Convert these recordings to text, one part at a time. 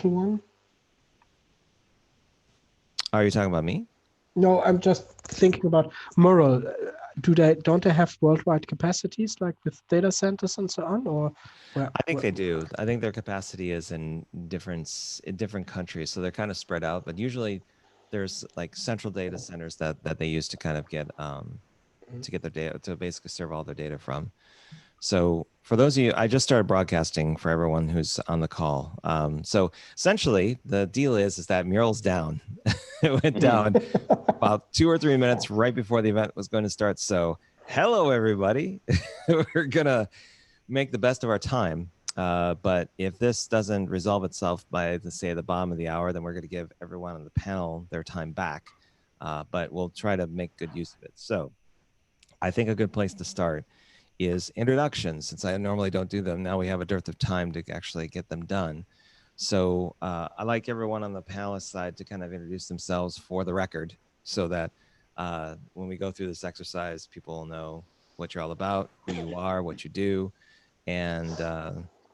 education one? Are you talking about me? No, I'm just thinking about moral. Don't they have worldwide capacities like with data centers and so on, or I think they do. I think their capacity is in different countries, so they're kind of spread out. But usually, there's like central data centers that they use to kind of get to get their data, to basically serve all their data from. So for those of you, I just started broadcasting for everyone who's on the call. So essentially, the deal is that Mural's down. It went down about 2 or 3 minutes right before the event was going to start. So hello, everybody. We're gonna make the best of our time. But if this doesn't resolve itself by, say, the bottom of the hour, then we're going to give everyone on the panel their time back. But we'll try to make good use of it. So I think a good place to start is introductions. Since I normally don't do them, now we have a dearth of time to actually get them done. So I'd like everyone on the panelist side to kind of introduce themselves for the record, so that when we go through this exercise, people will know what you're all about, who you are, what you do. And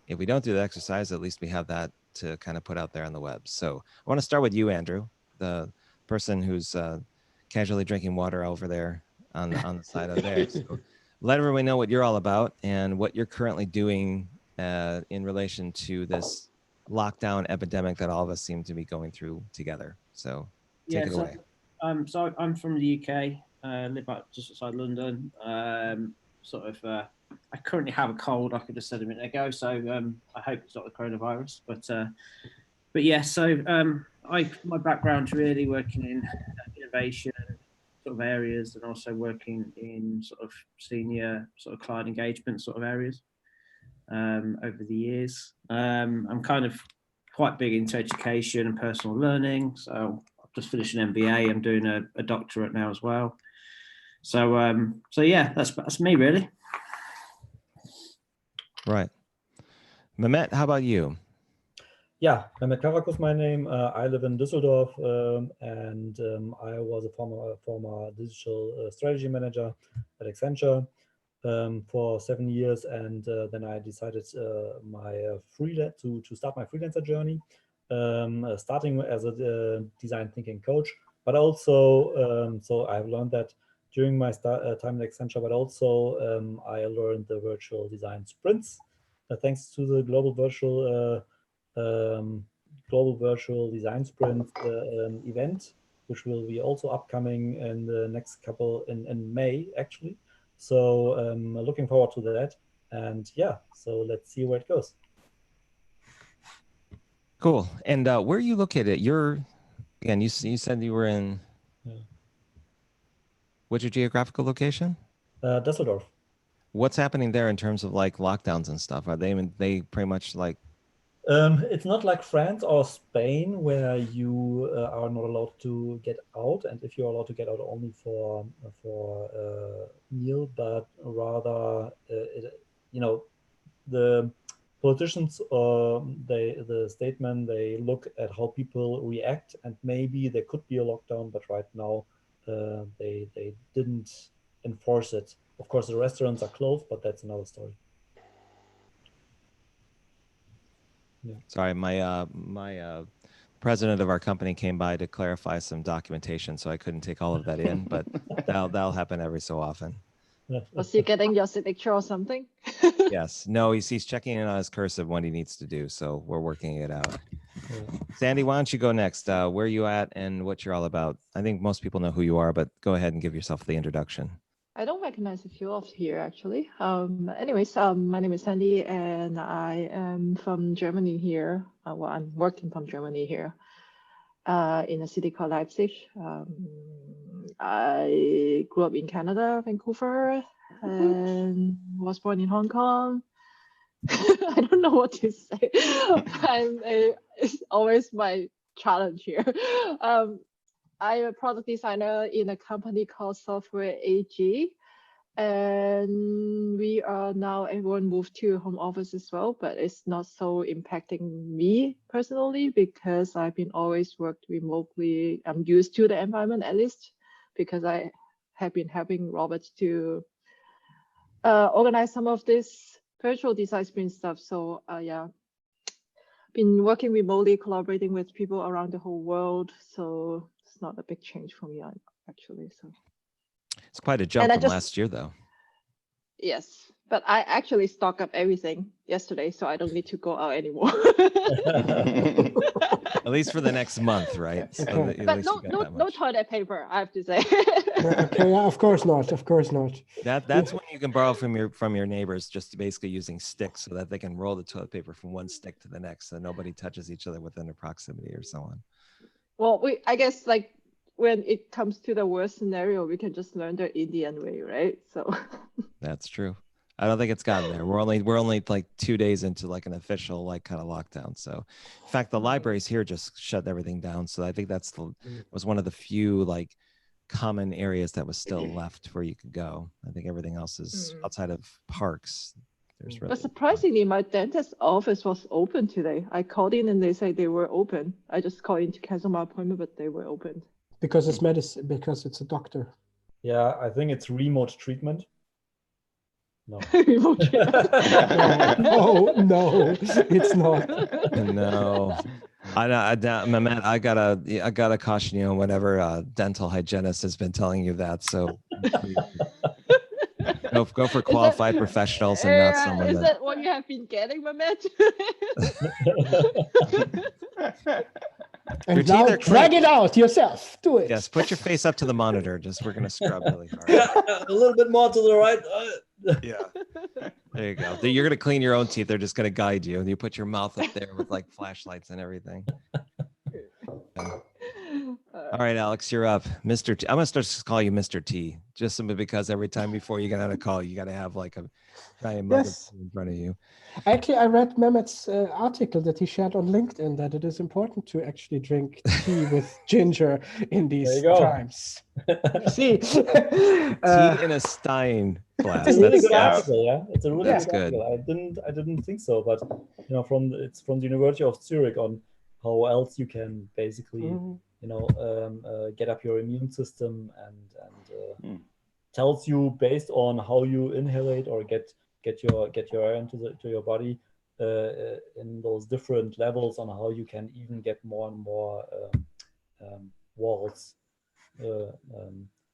if we don't do the exercise, at least we have that to kind of put out there on the web. So I want to start with you, Andrew, the person who's casually drinking water over there on the side of there. So let everyone know what you're all about and what you're currently doing in relation to this lockdown epidemic that all of us seem to be going through together. So take it away. So I'm from the UK, live out just outside London. I currently have a cold, like I just said a minute ago, so I hope it's not the coronavirus. But yeah, so my background's really working in innovation sort of areas, and also working in sort of senior sort of client engagement sort of areas over the years. I'm kind of quite big into education and personal learning, so I've just finished an MBA. I'm doing a doctorate now as well. So yeah, that's me really. Right. Mehmet, how about you? Yeah, Mehmet Karakus, my name. I live in Düsseldorf, and I was a former digital strategy manager at Accenture for 7 years, and then I decided to start my freelancer journey, starting as a design thinking coach, but also so I've learned that during my time at Accenture, but also I learned the virtual design sprints thanks to the global virtual design sprint event, which will be also upcoming in the next couple in May actually. So looking forward to that, and yeah, so let's see where it goes. Cool. And where are you located? Again, you said you were in. What's your geographical location? Düsseldorf. What's happening there in terms of like lockdowns and stuff? Are they pretty much like? It's not like France or Spain where you are not allowed to get out, and if you're allowed to get out only for meal, but rather the politicians the statement, they look at how people react, and maybe there could be a lockdown, but right now they didn't enforce it. Of course, the restaurants are closed, but that's another story. Yeah. Sorry, my president of our company came by to clarify some documentation, so I couldn't take all of that in, but that'll happen every so often. Was he getting your signature or something? Yes. No, he's checking in on his cursive when he needs to do, so we're working it out. Yeah. Sandy, why don't you go next? Where are you at and what you're all about? I think most people know who you are, but go ahead and give yourself the introduction. I don't recognize a few of here actually. Anyways, my name is Sandy and I am from Germany here. Well, I'm working from Germany here in a city called Leipzig. I grew up in Canada, Vancouver, and was born in Hong Kong. I don't know what to say. It's always my challenge here. I'm a product designer in a company called Software AG, and we are now, everyone moved to home office as well, but it's not so impacting me personally because I've been always worked remotely. I'm used to the environment at least because I have been helping Robert to organize some of this virtual design sprint stuff. So yeah, been working remotely, collaborating with people around the whole world. So it's not a big change for me, actually. So It's quite a jump And I from just- last year, though. yes, but I actually stock up everything yesterday, so I don't need to go out anymore. At least for the next month, right? So Okay. at But least no, you got no, that no much. toilet paper, I have to say. Okay, yeah, of course not. Of course not. That's when you can borrow from your neighbors, just basically using sticks so that they can roll the toilet paper from one stick to the next, so nobody touches each other within a proximity or so on. Well, I guess like when it comes to the worst scenario, we can just learn the Indian way, right? So That's true. I don't think it's gotten there. We're only like 2 days into like an official like kind of lockdown. So, in fact, the libraries here just shut everything down. So I think was one of the few like common areas that was still left where you could go. I think everything else is outside of parks. There's really. But surprisingly, my dentist's office was open today. I called in and they said they were open. I just called in to cancel my appointment, but they were open. Because it's medicine, because it's a doctor. Yeah, I think it's remote treatment. No. No, it's not. No, Mehmet, I gotta caution you on whatever dental hygienist has been telling you that. So go for qualified professionals and not someone Is that what you have been getting, Mehmet? And Your teeth now are drag clean. it out yourself. Do it. Yes, put your face up to the monitor. We're gonna scrub really hard. Yeah, a little bit more to the right. Yeah. There you go. You're gonna clean your own teeth. They're just gonna guide you. And you put your mouth up there with like flashlights and everything. Yeah. All right, Alex, you're up. Mr. T. I'm gonna start to call you Mr. T, just simply because every time before you get on a call, you gotta have like a giant mug of tea in front of you. Actually, I read Mehmet's article that he shared on LinkedIn that it is important to actually drink tea with ginger in these times. See, Tea in a Stein glass. It's a really good That's article, yeah. It's a really good. article. I didn't think so, but you know, it's from the University of Zurich on how else you can basically get up your immune system and tells you based on how you inhalate or get your air into your body in those different levels on how you can even get more and more walls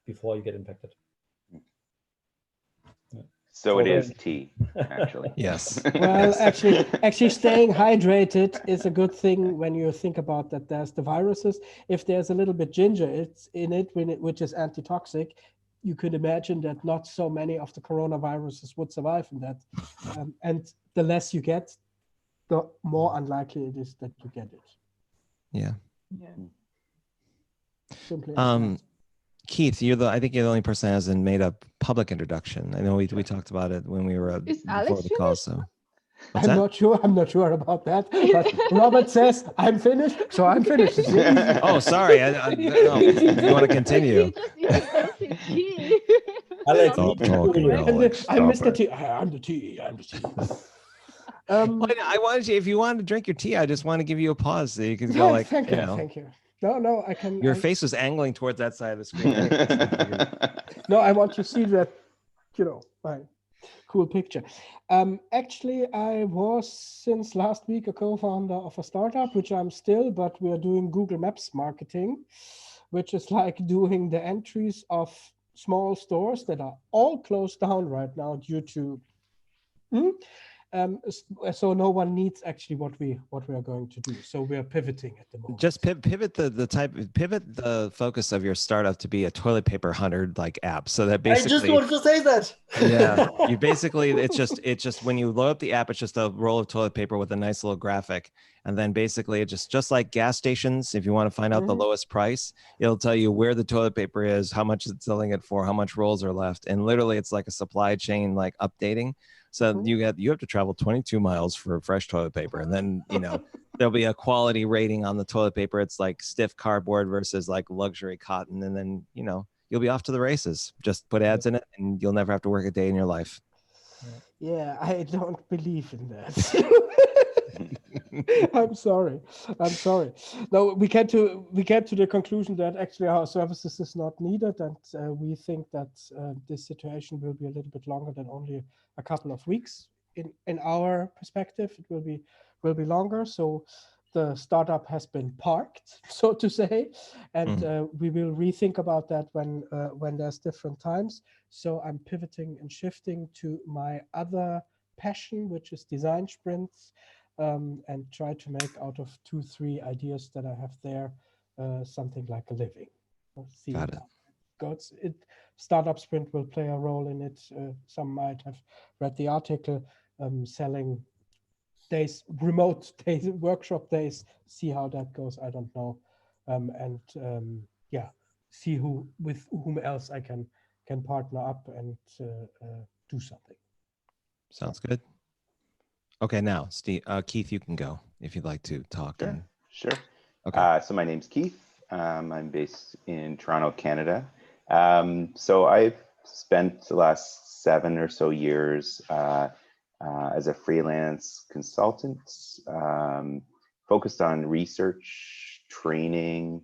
before you get infected. So it is tea, actually. Yes. Well, actually, staying hydrated is a good thing when you think about that. There's the viruses. If there's a little bit ginger, it's in it, which is antitoxic. You could imagine that not so many of the coronaviruses would survive in that. And the less you get, the more unlikely it is that you get it. Yeah. Simply. Keith, I think you're the only person that hasn't made a public introduction. I know we talked about it when we were before the call. So I'm not sure about that. But Robert says I'm finished, so I'm finished. Oh, sorry. No, you want to continue? Alex, I'm Mr. T. I'm the T. I'm the T. I wanted you. If you wanted to drink your tea, I just want to give you a pause so you can go like. Thank you. No, I can. Your face was angling towards that side of the screen. No, I want to see that, my cool picture. Actually, I was since last week a co-founder of a startup, which I'm still, but we are doing Google Maps marketing, which is like doing the entries of small stores that are all closed down right now due to. So no one needs actually what we are going to do. So we are pivoting at the moment. Just pivot the focus of your startup to be a toilet paper hunter like app. So that basically, I just wanted to say that. Yeah, you basically it's just when you load up the app, it's just a roll of toilet paper with a nice little graphic, and then basically it just like gas stations. If you want to find out the lowest price, it'll tell you where the toilet paper is, how much it's selling it for, how much rolls are left, and literally it's like a supply chain like updating. So you have to travel 22 miles for fresh toilet paper, and then there'll be a quality rating on the toilet paper. It's like stiff cardboard versus like luxury cotton, and then you'll be off to the races. Just put ads in it, and you'll never have to work a day in your life. Yeah, I don't believe in that. I'm sorry. No, we get to the conclusion that actually our services is not needed, and we think that this situation will be a little bit longer than only a couple of weeks. In our perspective, it will be will be longer. So the startup has been parked, so to say, and we will rethink about that when there's different times. So I'm pivoting and shifting to my other passion, which is design sprints, and try to make out of 2-3 ideas that I have there something like a living. We'll see. Got it. Goes. Startup sprint will play a role in it. Some might have read the article. Selling days, remote days, workshop days. See how that goes. I don't know, yeah, see with whom else I can partner up and do something. Sounds good. Okay, now Steve, Keith, you can go if you'd like to talk. Sure. Sure. Okay. So my name's Keith. I'm based in Toronto, Canada. So I've spent the last 7 or so years as a freelance consultant, focused on research, training,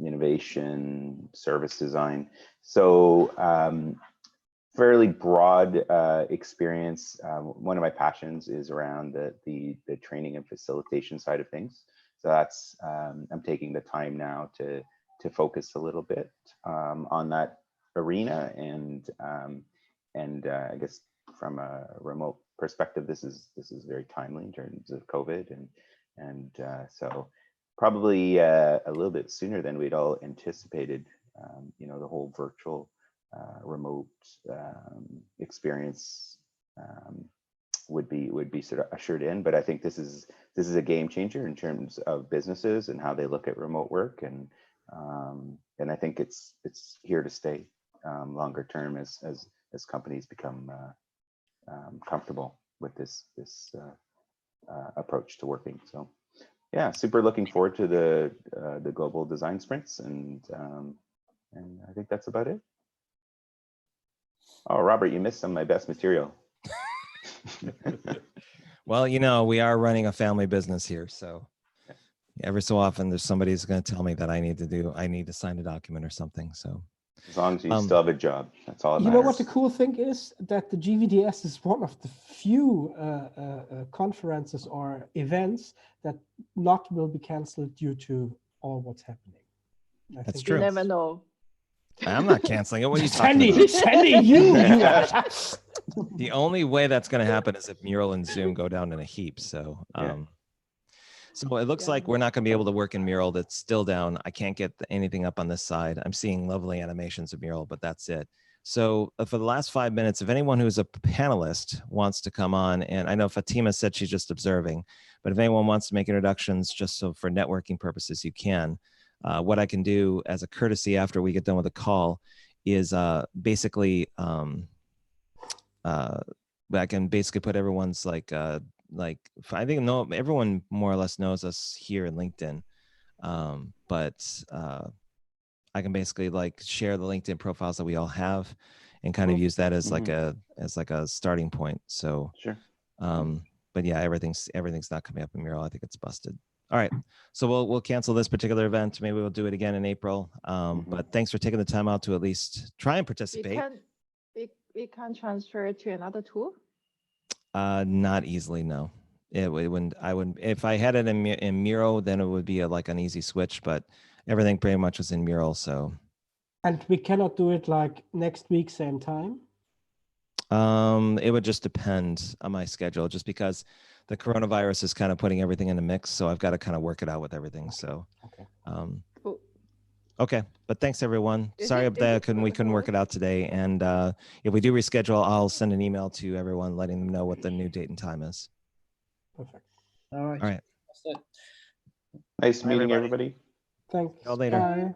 innovation, service design. So fairly broad experience. One of my passions is around the training and facilitation side of things. So that's I'm taking the time now to focus a little bit on that arena, and I guess from a remote perspective, this is very timely in terms of COVID, and so probably a little bit sooner than we'd all anticipated. You know, the whole virtual remote experience would be sort of ushered in, but I think this is a game changer in terms of businesses and how they look at remote work, and I think it's here to stay longer term as companies become comfortable with this approach to working. So yeah, super looking forward to the global design sprints, and I think that's about it. Oh, Robert, you missed some of my best material. Well, you know, we are running a family business here, so every so often there's somebody who's going to tell me that I need to sign a document or something. So as long as you still have a job, that's all that matters. You know what the cool thing is? That the GVDS is one of the few conferences or events that not will be canceled due to all what's happening. That's You true. never know. I'm not canceling it. What are you talking about? Sandy, you The only way that's going to happen is if Mural and Zoom go down in a heap. So, so it looks like we're not going to be able to work in Mural. That's still down. I can't get anything up on this side. I'm seeing lovely animations of Mural, but that's it. So for the last 5 minutes, if anyone who's a panelist wants to come on, and I know Fatima said she's just observing, but if anyone wants to make introductions just so for networking purposes, you can. What I can do as a courtesy after we get done with the call is basically I can basically put everyone's like I think everyone more or less knows us here in LinkedIn, but I can basically like share the LinkedIn profiles that we all have and kind of use that as like a starting point. So sure. But yeah, everything's not coming up in Mural. I think it's busted. All right, so we'll cancel this particular event. Maybe we'll do it again in April. But thanks for taking the time out to at least try and participate. We can transfer it to another tool. Not easily, no. It wouldn't. I wouldn't. If I had it in Miro, then it would be like an easy switch. But everything pretty much was in Mural, so. And we cannot do it like next week, same time. It would just depend on my schedule, just because the coronavirus is kind of putting everything in the mix. So I've got to kind of work it out with everything. So, Cool. Okay, but thanks everyone. Sorry that we couldn't work it out today. And if we do reschedule, I'll send an email to everyone letting them know what the new date and time is. Perfect. All right. All right. That's it. Nice meeting everybody. Thanks. See you later. Bye.